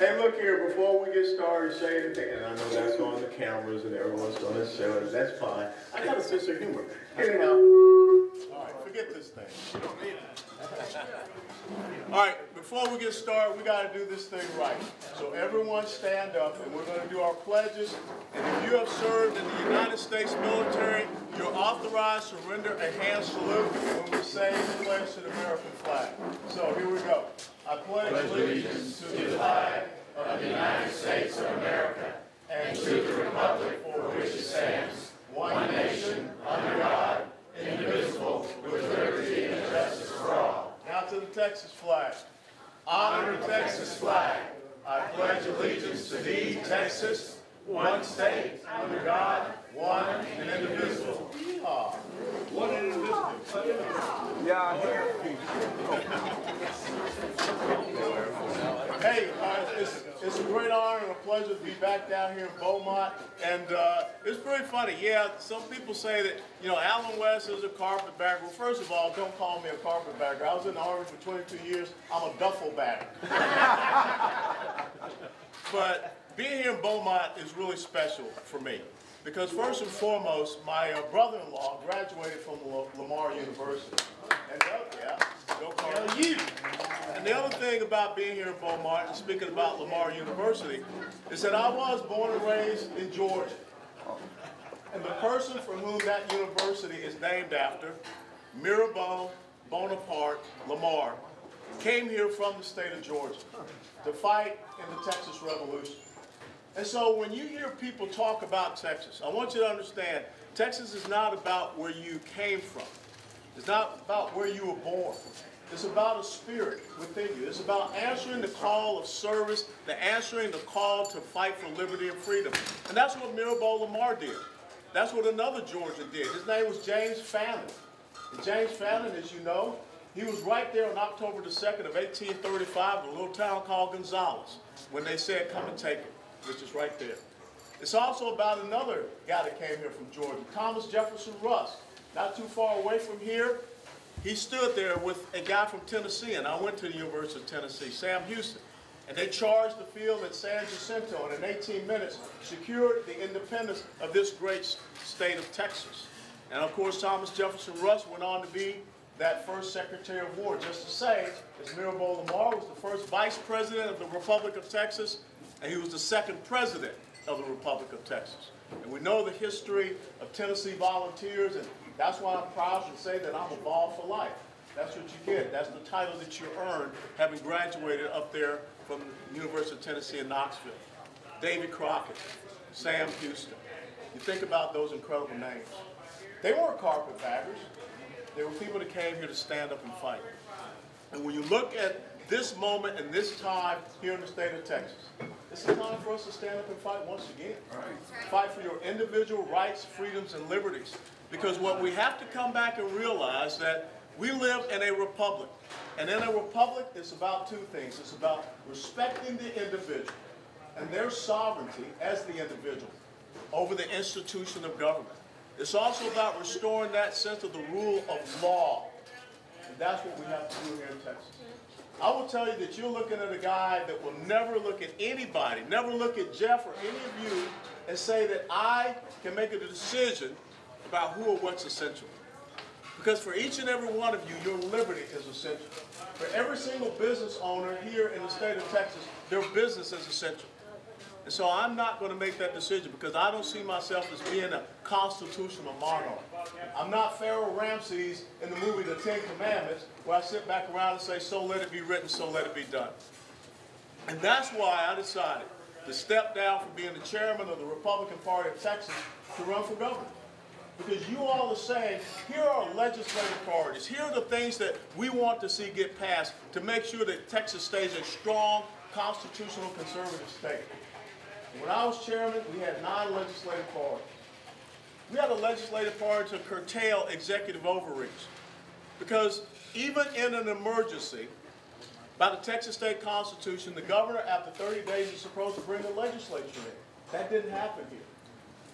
Hey, look here, before we get started, say anything, and I know that's on the cameras and everyone's going to show it, that's fine. I got a sense of humor. Anyhow. All right, forget this thing. You don't need it. All right, before we get started, we got to do this thing right. So everyone stand up, and we're going to do our pledges. And if you have served in the United States military, you're authorized to render a hand salute when we say the pledge to the American flag. So here we go. I pledge allegiance to the flag of the United States of America and to the republic for which it stands, one nation, under God, indivisible, with liberty and justice for all. Now to the Texas flag. Honor the Texas flag. I pledge allegiance to thee, Texas, one state, under God, one and indivisible. Yeehaw. One and indivisible. Yeah, hey, it's a great honor and a pleasure to be back down here in Beaumont, and it's pretty funny. Yeah, some people say that, you know, Alan West is a carpetbagger. Well, first of all, don't call me a carpetbagger. I was in the Army for 22 years. I'm a duffel bagger. But being here in Beaumont is really special for me, because first and foremost, my brother-in-law graduated from Lamar University. And And the other thing about being here in Beaumont, and speaking about Lamar University, is that I was born and raised in Georgia. And the person for whom that university is named after, Mirabeau Bonaparte Lamar, came here from the state of Georgia to fight in the Texas Revolution. And so when you hear people talk about Texas, I want you to understand, Texas is not about where you came from. It's not about where you were born. It's about a spirit within you. It's about answering the call of service, answering the call to fight for liberty and freedom. And that's what Mirabeau Lamar did. That's what another Georgian did. His name was James Fannin. And James Fannin, as you know, he was right there on October the 2nd of 1835 in a little town called Gonzales when they said, "Come and take it," which is right there. It's also about another guy that came here from Georgia, Thomas Jefferson Rusk. Not too far away from here, he stood there with a guy from Tennessee, and I went to the University of Tennessee, Sam Houston. And they charged the field at San Jacinto, and in 18 minutes secured the independence of this great state of Texas. And of course, Thomas Jefferson Rusk went on to be that first Secretary of War. Just to say, as Mirabeau Lamar was the first Vice President of the Republic of Texas, and he was the second President of the Republic of Texas. And we know the history of Tennessee volunteers, and that's why I'm proud to say that I'm a Vol for life. That's what you get. That's the title that you earned having graduated up there from the University of Tennessee in Knoxville. Davy Crockett, Sam Houston. You think about those incredible names. They weren't carpetbaggers. They were people that came here to stand up and fight. And when you look at this moment and this time here in the state of Texas, it's a time for us to stand up and fight once again. Fight for your individual rights, freedoms, and liberties. Because what we have to come back and realize that we live in a republic. And in a republic, it's about two things. It's about respecting the individual and their sovereignty as the individual over the institution of government. It's also about restoring that sense of the rule of law. And that's what we have to do here in Texas. I will tell you that you're looking at a guy that will never look at anybody, never look at Jeff or any of you and say that I can make a decision about who or what's essential. Because for each and every one of you, your liberty is essential. For every single business owner here in the state of Texas, their business is essential. And so I'm not going to make that decision because I don't see myself as being a constitutional monarch. I'm not Pharaoh Ramses in the movie The Ten Commandments, where I sit back around and say, "So let it be written, so let it be done." And that's why I decided to step down from being the chairman of the Republican Party of Texas to run for governor. Because you all are saying, here are our legislative priorities. Here are the things that we want to see get passed to make sure that Texas stays a strong, constitutional, conservative state. When I was chairman, we had 9 legislative priorities. We had a legislative priority to curtail executive overreach. Because even in an emergency, by the Texas State Constitution, the governor, after 30 days, is supposed to bring the legislature in. That didn't happen here.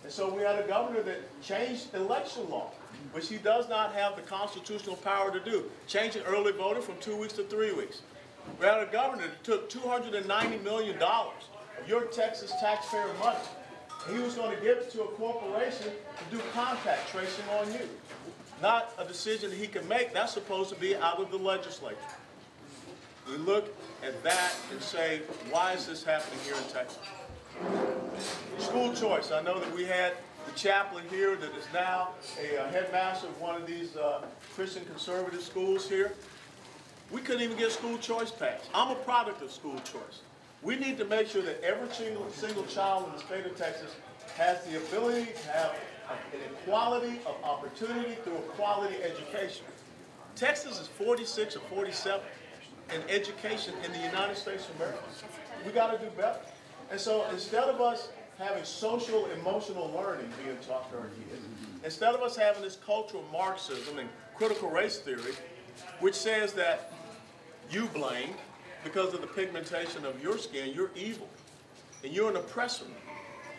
And so we had a governor that changed election law, which he does not have the constitutional power to do. Changing early voting from 2 weeks to 3 weeks. We had a governor that took $290 million of your Texas taxpayer money. He was going to give it to a corporation to do contact tracing on you. Not a decision that he can make. That's supposed to be out of the legislature. We look at that and say, why is this happening here in Texas? School choice. I know that we had the chaplain here that is now a headmaster of one of these Christian conservative schools here. We couldn't even get school choice passed. I'm a product of school choice. We need to make sure that every single child in the state of Texas has the ability to have an equality of opportunity through a quality education. Texas is 46 or 47 in education in the United States of America. We got to do better. And so instead of us having social emotional learning being taught to our kids, instead of us having this cultural Marxism and critical race theory, which says that you blame because of the pigmentation of your skin, you're evil, and you're an oppressor.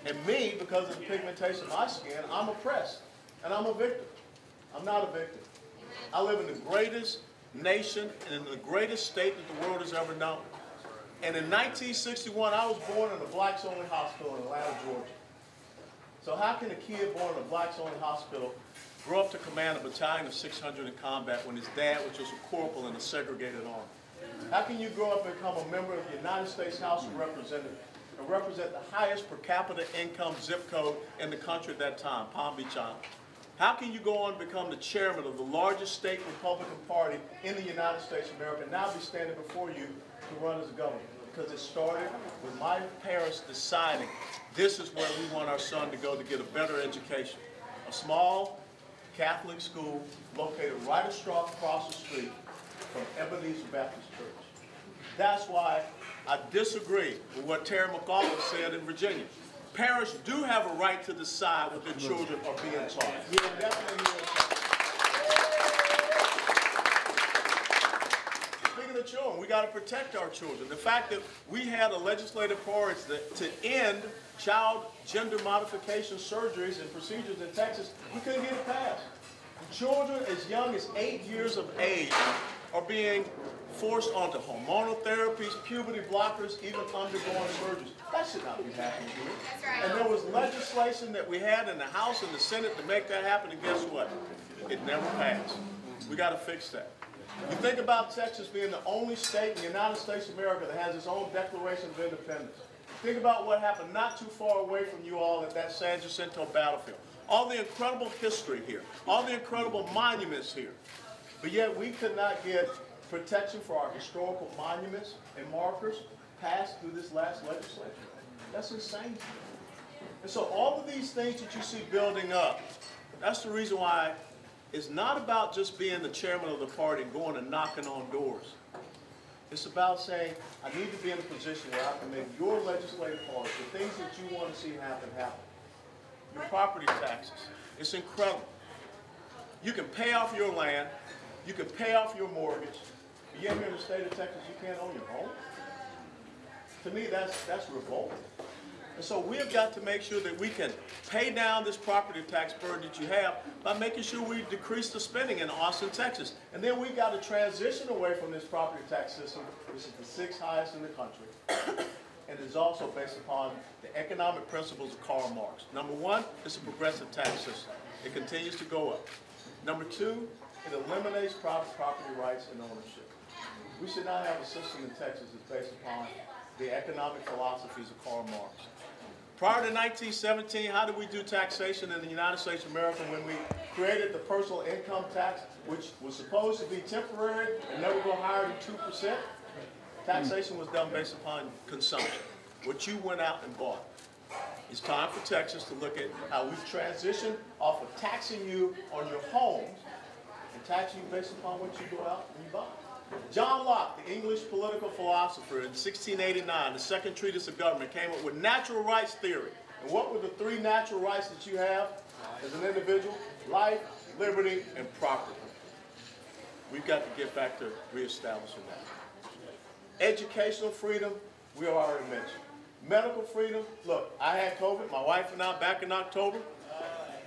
And me, because of the pigmentation of my skin, I'm oppressed, and I'm a victim. I'm not a victim. I live in the greatest nation and in the greatest state that the world has ever known. And in 1961, I was born in a blacks-only hospital in Atlanta, Georgia. So how can a kid born in a blacks-only hospital grow up to command a battalion of 600 in combat when his dad was just a corporal in a segregated army? How can you grow up and become a member of the United States House of Representatives and represent the highest per capita income zip code in the country at that time, Palm Beach Island? How can you go on and become the chairman of the largest state Republican Party in the United States of America and now be standing before you to run as a governor? Because it started with my parents deciding this is where we want our son to go to get a better education. A small Catholic school located right across the street from Ebenezer Baptist Church. That's why I disagree with what Terry McAuliffe said in Virginia. Parents do have a right to decide what their children are being taught. Yeah, definitely. Speaking of children, we got to protect our children. The fact that we had a legislative priority to end child gender modification surgeries and procedures in Texas, we couldn't get it passed. Children as young as 8 years of age are being forced onto hormonal therapies, puberty blockers, even undergoing surgeries. That should not be happening here. That's right. And there was legislation that we had in the House and the Senate to make that happen, and guess what? It never passed. We got to fix that. You think about Texas being the only state in the United States of America that has its own Declaration of Independence. Think about what happened not too far away from you all at that San Jacinto battlefield. All the incredible history here, all the incredible monuments here. But yet we could not get protection for our historical monuments and markers passed through this last legislature. That's insane. And so all of these things that you see building up, that's the reason why it's not about just being the chairman of the party and going and knocking on doors. It's about saying, I need to be in a position where I can make your legislative policy, the things that you want to see happen. Your property taxes. It's incredible. You can pay off your land, you can pay off your mortgage, but yet here in the state of Texas you can't own your home. To me, that's revolting. And so we've got to make sure that we can pay down this property tax burden that you have by making sure we decrease the spending in Austin, Texas. And then we've got to transition away from this property tax system, which is the sixth highest in the country. And is also based upon the economic principles of Karl Marx. Number one, it's a progressive tax system. It continues to go up. Number two, it eliminates private property rights and ownership. We should not have a system in Texas that's based upon the economic philosophies of Karl Marx. Prior to 1917, how did we do taxation in the United States of America when we created the personal income tax, which was supposed to be temporary and never go higher than 2%? Taxation was done based upon consumption, what you went out and bought. It's time for Texas to look at how we've transitioned off of taxing you on your homes and taxing you based upon what you go out and you buy. John Locke, the English political philosopher, in 1689, the second treatise of government, came up with natural rights theory. And what were the three natural rights that you have as an individual? Life, liberty, and property. We've got to get back to reestablishing that. Educational freedom, we already mentioned. Medical freedom, look, I had COVID, my wife and I back in October,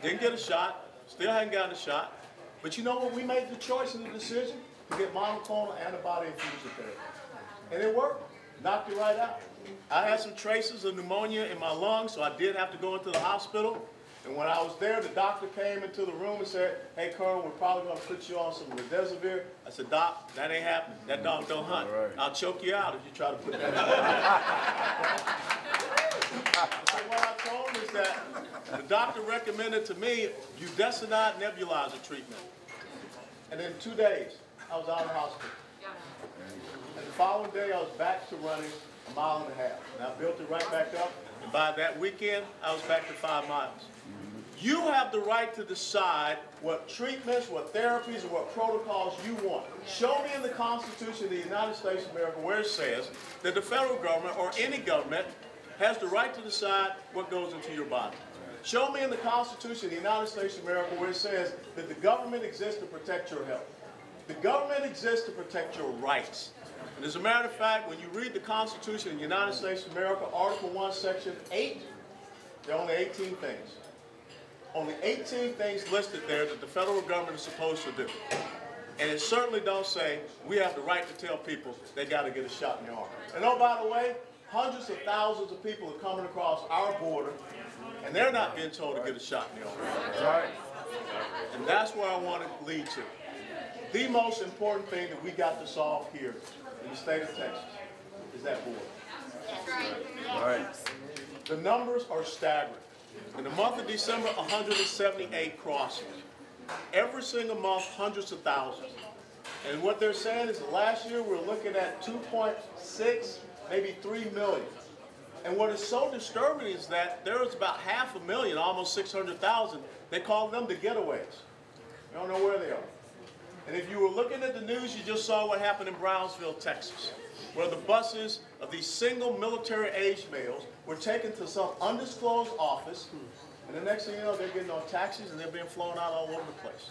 didn't get a shot, still hadn't gotten a shot. But you know what, we made the choice and the decision to get monoclonal antibody infusion therapy. And it worked. Knocked it right out. I had some traces of pneumonia in my lungs, so I did have to go into the hospital. And when I was there, the doctor came into the room and said, "Hey, Colonel, we're probably going to put you on some remdesivir." I said, "Doc, that ain't happening. That dog don't hunt. I'll choke you out if you try to put that in." So what I told him is that the doctor recommended to me budesonide nebulizer treatment. And in 2 days, I was out of the hospital. And the following day, I was back to running 1.5 miles. And I built it right back up. And by that weekend, I was back to 5 miles. You have the right to decide what treatments, what therapies, or what protocols you want. Show me in the Constitution of the United States of America where it says that the federal government or any government has the right to decide what goes into your body. Show me in the Constitution of the United States of America where it says that the government exists to protect your health. The government exists to protect your rights. And as a matter of fact, when you read the Constitution of the United States of America, Article 1, Section 8, there are only 18 things. Only 18 things listed there that the federal government is supposed to do. And it certainly don't say we have the right to tell people they got to get a shot in the arm. And oh, by the way, hundreds of thousands of people are coming across our border, and they're not being told to get a shot in the arm. Right. And that's where I want to lead to. The most important thing that we got to solve here in the state of Texas is that border. Right. The numbers are staggering. In the month of December, 178 crossings. Every single month, hundreds of thousands. And what they're saying is that last year we were looking at 2.6, maybe 3 million. And what is so disturbing is that there was about 500,000, almost 600,000. They call them the getaways. You don't know where they are. And if you were looking at the news, you just saw what happened in Brownsville, Texas, where the buses of these single military-age males were taken to some undisclosed office, and the next thing you know, they're getting on taxis and they're being flown out all over the place.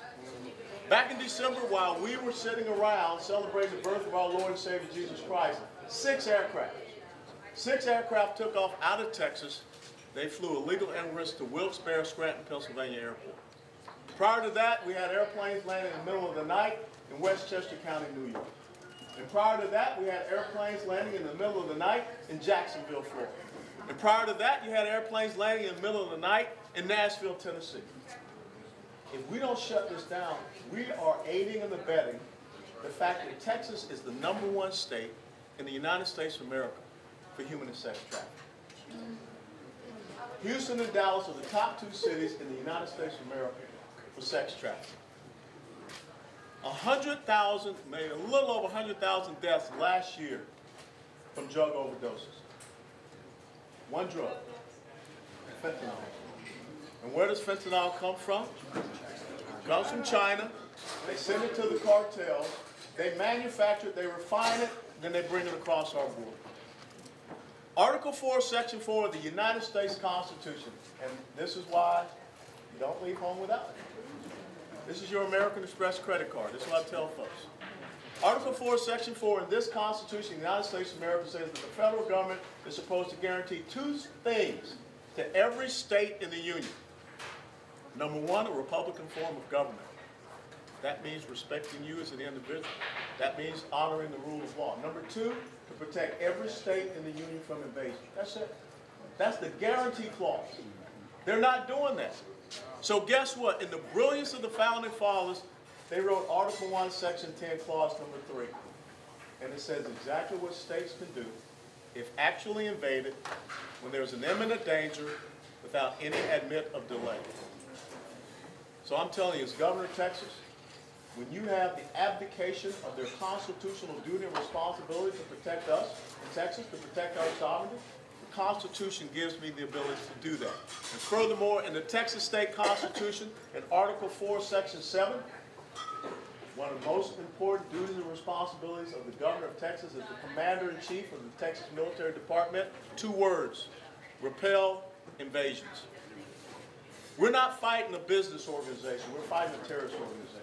Back in December, while we were sitting around celebrating the birth of our Lord and Savior Jesus Christ, 6 aircraft took off out of Texas. They flew illegal immigrants to Wilkes-Barre, Scranton, Pennsylvania airport. Prior to that, we had airplanes landing in the middle of the night in Westchester County, New York. And prior to that, we had airplanes landing in the middle of the night in Jacksonville, Florida. And prior to that, you had airplanes landing in the middle of the night in Nashville, Tennessee. If we don't shut this down, we are aiding and abetting the fact that Texas is the #1 state in the United States of America for human and sex trafficking. Houston and Dallas are the top 2 cities in the United States of America for sex trafficking. 100,000, maybe a little over 100,000 deaths last year from drug overdoses. One drug, fentanyl. And where does fentanyl come from? It comes from China. They send it to the cartels. They manufacture it, they refine it, then they bring it across our border. Article 4, Section 4 of the United States Constitution, and this is why you don't leave home without it. This is your American Express credit card. This is what I tell folks. Article 4, Section 4 in this Constitution of the United States of America says that the federal government is supposed to guarantee 2 things to every state in the Union. Number 1, a Republican form of government. That means respecting you as an individual. That means honoring the rule of law. Number 2, to protect every state in the Union from invasion. That's it. That's the guarantee clause. They're not doing that. So guess what? In the brilliance of the Founding Fathers, they wrote Article 1, Section 10, Clause number 3. And it says exactly what states can do if actually invaded when there's an imminent danger without any admit of delay. So I'm telling you, as Governor of Texas, when you have the abdication of their constitutional duty and responsibility to protect us in Texas, to protect our sovereignty, the Constitution gives me the ability to do that. And furthermore, in the Texas State Constitution, in Article 4, Section 7, one of the most important duties and responsibilities of the Governor of Texas is the Commander-in-Chief of the Texas Military Department. 2 words: repel invasions. We're not fighting a business organization. We're fighting a terrorist organization.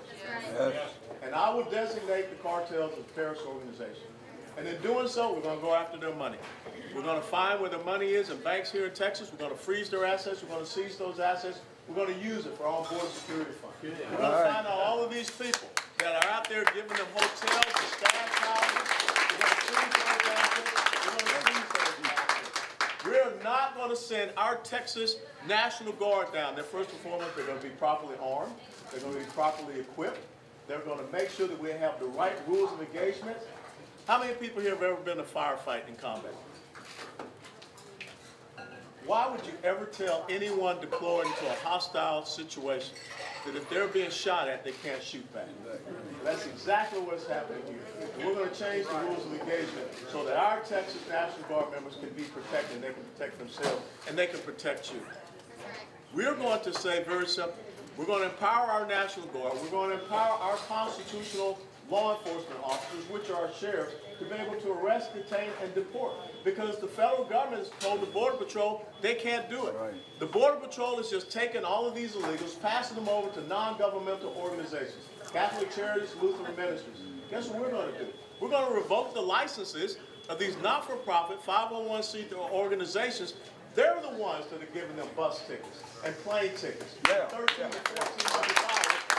Yes. And I would designate the cartels as terrorist organizations. And in doing so, we're going to go after their money. We're going to find where the money is in banks here in Texas. We're going to freeze their assets. We're going to seize those assets. We're going to use it for our border security fund. We're going to find out all of these people that are out there giving them hotels and staff houses. We're going to seize those They're not going to send our Texas National Guard down. They're first and foremost, they're going to be properly armed. They're going to be properly equipped. They're going to make sure that we have the right rules of engagement. How many people here have ever been in a firefight in combat? Why would you ever tell anyone deployed into a hostile situation that if they're being shot at, they can't shoot back? That's exactly what's happening here. And we're going to change the rules of engagement so that our Texas National Guard members can be protected, and they can protect themselves, and they can protect you. We're going to say very simple, we're going to empower our National Guard, we're going to empower our constitutional law enforcement officers, which are our sheriffs, to be able to arrest, detain, and deport. Because the federal government has told the Border Patrol they can't do it. Right. The Border Patrol is just taking all of these illegals, passing them over to non-governmental organizations, Catholic Charities, Lutheran ministries. Guess what we're going to do? We're going to revoke the licenses of these not-for-profit 501c3 organizations. They're the ones that are giving them bus tickets and plane tickets. Yeah. $1,300 to $1,400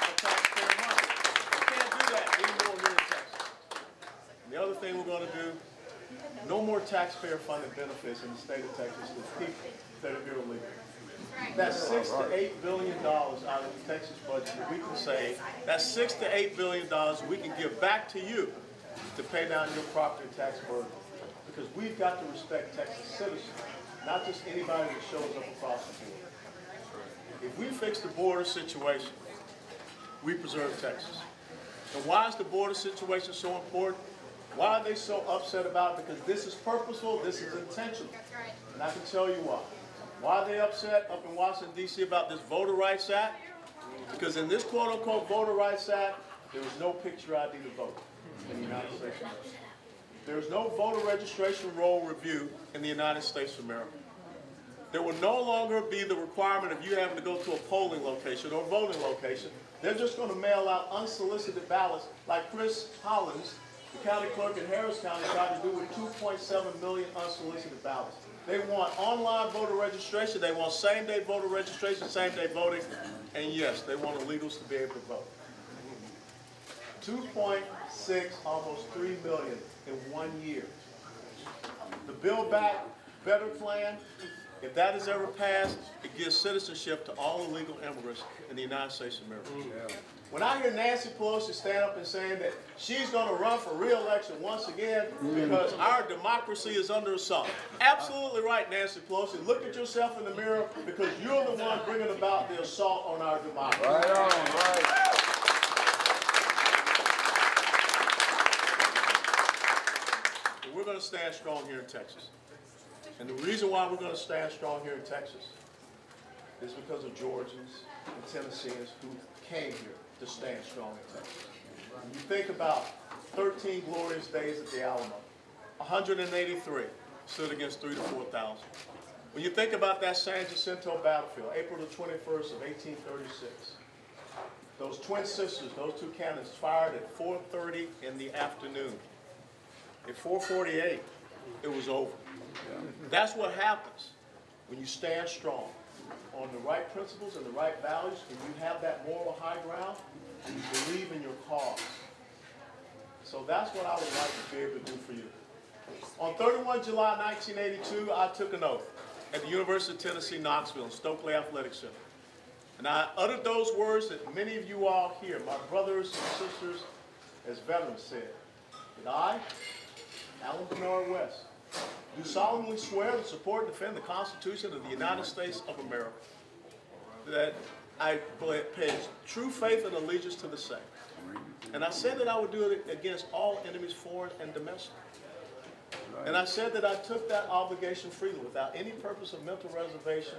of taxpayer money. We can't do that anymore here in Texas. And the other thing we're going to do, no more taxpayer-funded benefits in the state of Texas to people that are here illegally. That's $6 to $8 billion out of the Texas budget that we can save. That's $6 to $8 billion we can give back to you to pay down your property tax burden. Because we've got to respect Texas citizens, not just anybody that shows up across the board. If we fix the border situation, we preserve Texas. And why is the border situation so important? Why are they so upset about it? Because this is purposeful, this is intentional. And I can tell you why. Why are they upset up in Washington, D.C. about this Voter Rights Act? Because in this quote-unquote Voter Rights Act, there was no picture ID to vote in the United States of America. There is no voter registration roll review in the United States of America. There will no longer be the requirement of you having to go to a polling location or a voting location. They're just going to mail out unsolicited ballots like Chris Hollins, the county clerk in Harris County, tried to do with 2.7 million unsolicited ballots. They want online voter registration. They want same-day voter registration, same-day voting. And yes, they want illegals to be able to vote. 2.6, almost 3 million in 1 year. The Build Back Better plan, if that is ever passed, it gives citizenship to all illegal immigrants in the United States of America. Yeah. When I hear Nancy Pelosi stand up and saying that she's going to run for re-election once again because our democracy is under assault. Absolutely right, Nancy Pelosi. Look at yourself in the mirror because you're the one bringing about the assault on our democracy. Right on, right. But we're going to stand strong here in Texas. And the reason why we're going to stand strong here in Texas is because of Georgians and Tennesseans who came here to stand strong in Texas. When you think about 13 glorious days at the Alamo, 183 stood against 3,000 to 4,000. When you think about that San Jacinto battlefield, April the 21st of 1836, those twin sisters, those two cannons fired at 4:30 in the afternoon. At 4:48, it was over. That's what happens when you stand strong on the right principles and the right values, and you have that moral high ground, and you believe in your cause. So that's what I would like to be able to do for you. On 31 July 1982, I took an oath at the University of Tennessee, Knoxville, in Stokely Athletic Center. And I uttered those words that many of you all here, my brothers and sisters, as veterans said, that I, Alan Bernard West, do solemnly swear to support and defend the Constitution of the United States of America, that I pledge true faith and allegiance to the same. And I said that I would do it against all enemies, foreign and domestic. And I said that I took that obligation freely without any purpose of mental reservation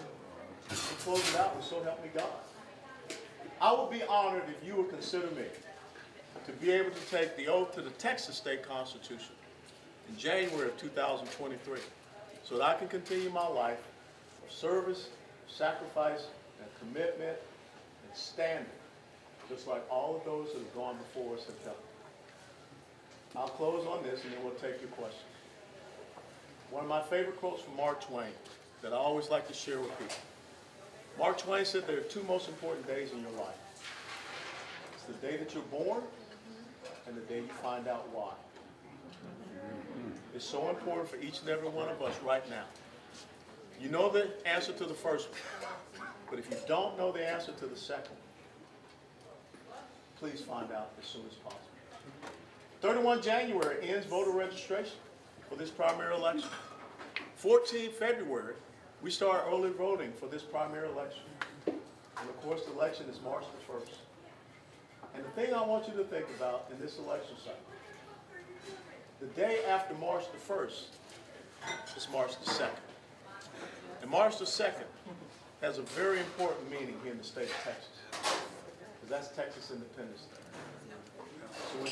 and close it out with so help me God. I would be honored if you would consider me to be able to take the oath to the Texas State Constitution in January of 2023 so that I can continue my life of service, sacrifice, and commitment and standing, just like all of those that have gone before us have done. I'll close on this and then we'll take your questions. One of my favorite quotes from Mark Twain that I always like to share with people. Mark Twain said there are two most important days in your life. It's the day that you're born and the day you find out why. It's so important for each and every one of us right now You know the answer to the first one, but if you don't know the answer to the second one, please find out as soon as possible. 31 January ends voter registration for this primary election. 14 February, we start early voting for this primary election. And of course, the election is March the 1st. And the thing I want you to think about in this election cycle, the day after March the 1st is March the 2nd. And March the 2nd has a very important meaning here in the state of Texas, because that's Texas Independence Day. So when